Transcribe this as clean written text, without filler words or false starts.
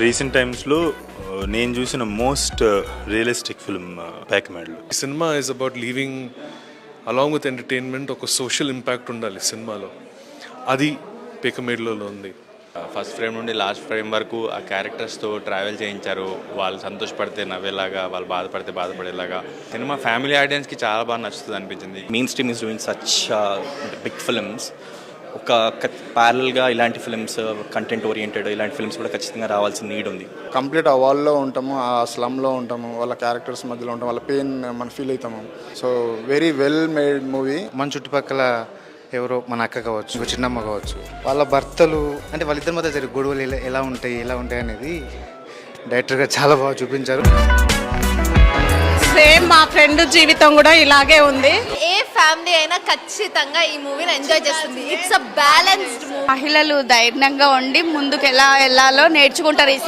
Recent టైమ్స్లో నేను చూసిన మోస్ట్ రియలిస్టిక్ ఫిల్మ్ ప్యాక్మెడ్లో. ఈ సినిమా is about living along with entertainment. ఒక సోషల్ ఇంపాక్ట్ ఉండాలి సినిమాలో, అది పికమేడ్లో ఉంది. ఫస్ట్ ఫ్రేమ్ నుండి లాస్ట్ ఫ్రేమ్ వరకు ఆ క్యారెక్టర్స్తో ట్రావెల్ చేయించారు. వాళ్ళు సంతోషపడితే నవ్వేలాగా, వాళ్ళు బాధపడితే బాధపడేలాగా. సినిమా ఫ్యామిలీ ఆడియన్స్కి చాలా బాగా నచ్చుతుంది అనిపించింది. Mainstream is doing such big films. ఒక ప్యారల్గా ఇలాంటి ఫిల్మ్స్, కంటెంట్ ఓరియంటెడ్ ఇలాంటి ఫిల్మ్స్ కూడా ఖచ్చితంగా రావాల్సిన నీడ్ ఉంది. కంప్లీట్ ఆ వాల్లో ఉంటాము, ఆ స్లమ్లో ఉంటాము, వాళ్ళ క్యారెక్టర్స్ మధ్యలో ఉంటాం, వాళ్ళ పెయిన్ మనం ఫీల్ అవుతాము. So very well made movie. మన చుట్టుపక్కల ఎవరో మన అక్క కావచ్చు, ఇంకో చిన్నమ్మ కావచ్చు, వాళ్ళ భర్తలు అంటే వాళ్ళిద్దరి మధ్య జరిగే గొడవలు ఎలా ఉంటాయి అనేది డైరెక్టర్గా చాలా బాగా చూపించారు. సేమ్ మా ఫ్రెండ్ జీవితం కూడా ఇలాగే ఉంది. ఏ ఫ్యామిలీ అయినా ఖచ్చితంగా ఈ మూవీని ఎంజాయ్ చేస్తుంది. It's a balanced movie. మహిళలు ధైర్యంగా ఉండి ముందుకు ఎలా వెళ్ళాలో నేర్చుకుంటారు.